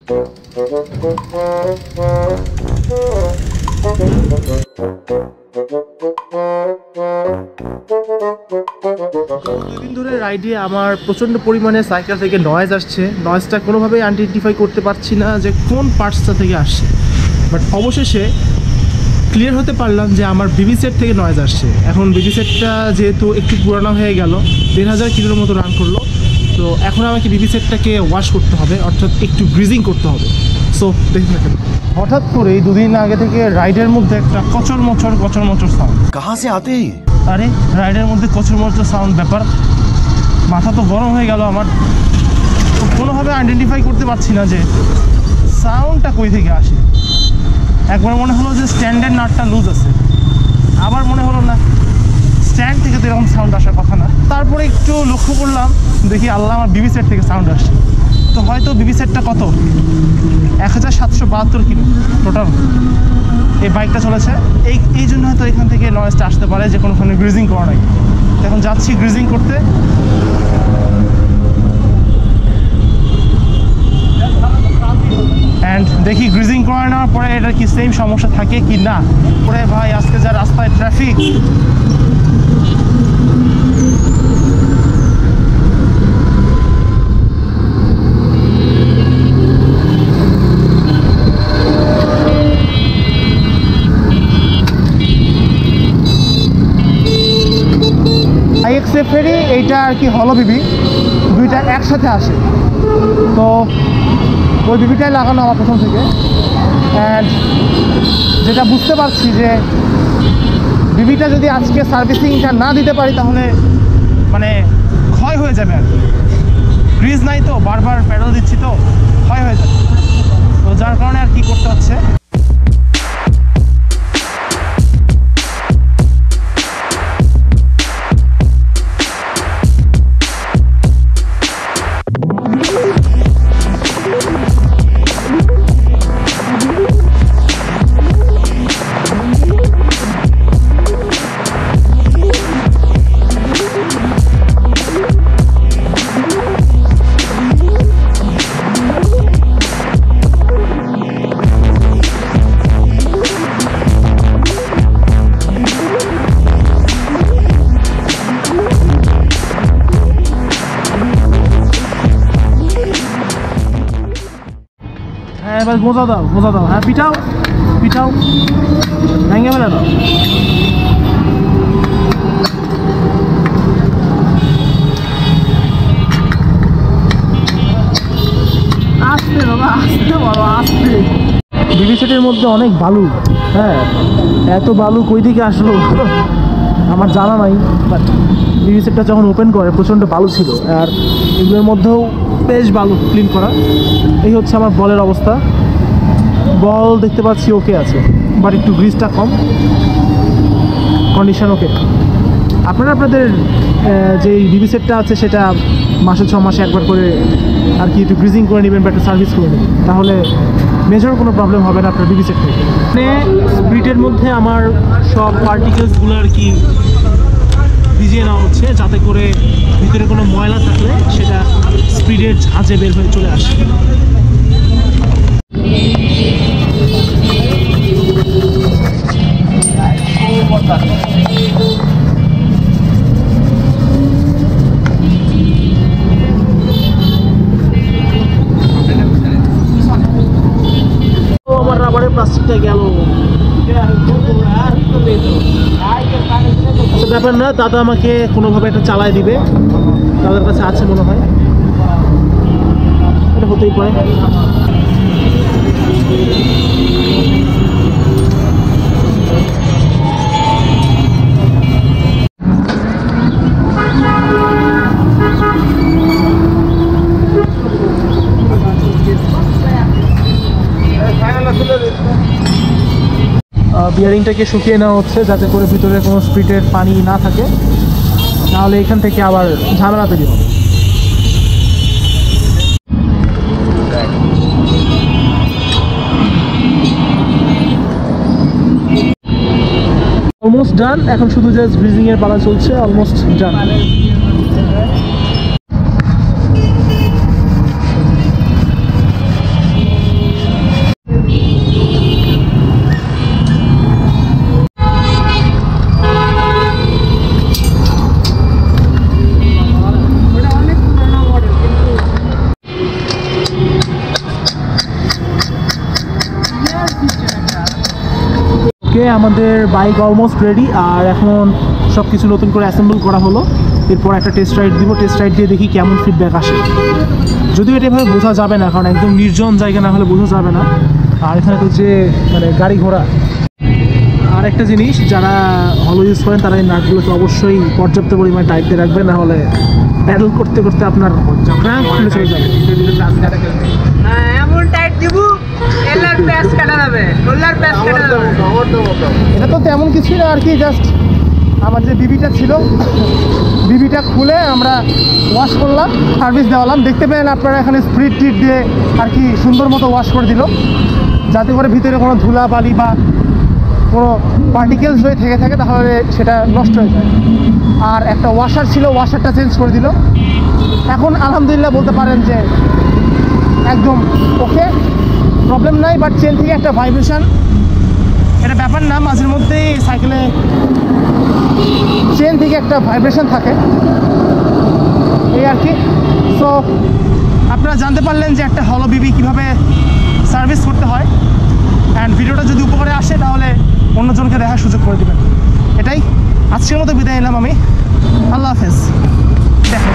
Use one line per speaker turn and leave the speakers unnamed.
দুদিন ধরে রাইডে আমার প্রচণ্ড পরিমাণে সাইকেল থেকে নয়েজ আসছে। নয়েজটা কোনোভাবেই আইডেন্টিফাই করতে পারছি না যে কোন পার্টসটা থেকে আসছে, বাট অবশেষে ক্লিয়ার হতে পারলাম যে আমার বিবি সেট থেকে নয়েজ আসছে। এখন বিবি সেটটা যেহেতু একটু পুরানো হয়ে গেল, 1500 কিলোর মতো রান করলো, তো এখন আমাকে বিবি সেটটাকে ওয়াশ করতে হবে, অর্থাৎ একটু গ্রিজিং করতে হবে। সো দেখুন না, হঠাৎ করেই দুদিন আগে থেকে রাইডের মধ্যে একটা কচর মচর সাউন্ড।
কাহা সে আতে?
আরে রাইডের মধ্যে কচর মচর সাউন্ড, ব্যাপার মাথা তো গরম হয়ে গেল আমার। তো কোনোভাবে আইডেন্টিফাই করতে পারছি না যে সাউন্ডটা কই থেকে আসে। একবার মনে হলো যে স্ট্যান্ডের নাটটা লুজ আছে, আবার মনে হলো না স্ট্যান্ড থেকে তো এরকম সাউন্ড আসার কথা না। তারপরে একটু লক্ষ্য করলাম, দেখি আল্লাহ, আমার বিবি সেট থেকে সাউন্ড আসছে। তো হয়তো বিবি সেটটা কত 1772 কিলো টোটাল এই বাইকটা চলেছে, এই জন্য হয়তো এখান থেকে নয়েজটা আসতে পারে, যে কোনোখানে গ্রিজিং করা নাই। এখন যাচ্ছি গ্রিজিং করতে। অ্যান্ড দেখি গ্রিজিং করে নেওয়ার পরে এটার কি সেম সমস্যা থাকে কি না। পরে ভাই আজকে যা রাস্তায় ট্রাফিক, ফেরি এইটা আর কি হলো বিবি, দুইটা একসাথে আসে। তো ওই বিবিটাই লাগানো আমার প্রথম থেকে। অ্যান্ড যেটা বুঝতে পারছি যে বিবিটা যদি আজকে সার্ভিসিংটা না দিতে পারি তাহলে মানে ক্ষয় হয়ে যাবে আর কি। গ্রিজ নাই তো, বারবার প্যাডেল দিচ্ছি তো ক্ষয় হয়ে যাবে। তো যার কারণে আর কি করতে হচ্ছে, এবার মোজা দাও, হ্যাঁ পিঠাও ভেঙে ফেলে দাও। আস্তে বাবা, আস্তে বড়, আস্তে। বিবি সেটের মধ্যে অনেক বালু, হ্যাঁ এত বালু কই থেকে আসলো আমার জানা নাই, বাট বিবি সেটটা যখন ওপেন করে প্রচণ্ড বালু ছিল। আর এগুলোর মধ্যেও বেশ বালু ক্লিন করা। এই হচ্ছে আমার বলের অবস্থা। বল দেখতে পাচ্ছি ওকে আছে, বাট একটু গ্রিজটা কম, কন্ডিশন ওকে। আপনারা আপনাদের যে বিবি সেটটা আছে সেটা মাসে 6 মাসে একবার করে আর কি একটু গ্রিজিং করে নেবেন বা একটু সার্ভিস করে নেবেন, তাহলে মেজর কোনো প্রবলেম হবে না আপনার বিবি সেট থেকে। মানে স্পিডের মধ্যে আমার সব পার্টিকেলসগুলো আর কি ভিজিয়ে নেওয়া হচ্ছে, যাতে করে ভিতরে কোনো ময়লা থাকলে সেটা স্পিডের ঝাঁঝে বের হয়ে চলে আসে। আমার রাবারের প্লাস্টিকটা গেল, ব্যাপার না, দাদা আমাকে কোনোভাবে একটা চালায় দিবে, তাদের কাছে আছে মনে হয়, এটা হতেই পারে। বিয়ারিংটাকে শুকিয়ে নেওয়া হচ্ছে যাতে করে ভিতরে কোনো স্পিডের পানি না থাকে, নাহলে এখান থেকে আবার ঝামেলা তৈরি হবে। অলমোস্ট ডান, এখন শুধু জাস্ট গ্রিজিং এর পালা চলছে। Almost done. ওকে, আমাদের বাইক অলমোস্ট রেডি। আর এখন সব কিছু নতুন করে অ্যাসেম্বল করা হলো। এরপর একটা টেস্ট রাইড দিব, টেস্ট রাইড দিয়ে দেখি কেমন ফিডব্যাক আসে। যদিও এটা এভাবে বোঝা যাবে না, কারণ একদম নির্জন জায়গা না হলে বোঝা যাবে না। আর এখানে তো যে মানে গাড়ি ঘোড়া। আর একটা জিনিস, যারা হলো ইউজ করেন তারা এই নাটগুলোকে অবশ্যই পর্যাপ্ত পরিমাণে টাইট দিয়ে রাখবেন, না হলে প্যাডেল করতে করতে আপনার ক্র্যাঙ্ক খুলে চলে যাবে।
এমন টাইট দিব এলার প্যাচ কাটা যাবে, ওলার প্যাচ কাটা যাবে।
এটা তো তেমন কিছুই না আর কি, জাস্ট আমার যে বিবিটা ছিল, বিবিটা খুলে আমরা ওয়াশ করলাম, সার্ভিস দেওয়ালাম। দেখতে পেলেন আপনারা এখানে স্প্রিট টিট দিয়ে আর কি সুন্দর মতো ওয়াশ করে দিল, যাতে করে ভিতরে কোনো ধুলা বালি বা কোনো পার্টিকেলস হয়ে থেকে থাকে তাহলে সেটা নষ্ট হয়ে যায়। আর একটা ওয়াশার ছিল, ওয়াশারটা চেঞ্জ করে দিল। এখন আলহামদুলিল্লাহ বলতে পারেন যে একদম ওকে, প্রবলেম নাই। বাট চেন থেকে একটা ভাইব্রেশন, এটা ব্যাপার না, মাঝের মধ্যেই সাইকেলে চেন থেকে একটা ভাইব্রেশন থাকে, এই আর কি। সো আপনারা জানতে পারলেন যে একটা হলো বিবি কীভাবে সার্ভিস করতে হয়। অ্যান্ড ভিডিওটা যদি উপকারে আসে তাহলে অন্যজনকে দেখার সুযোগ করে দেবেন। এটাই আজকের মতো বিদায় নিলাম আমি। আল্লাহ হাফেজ। দেখা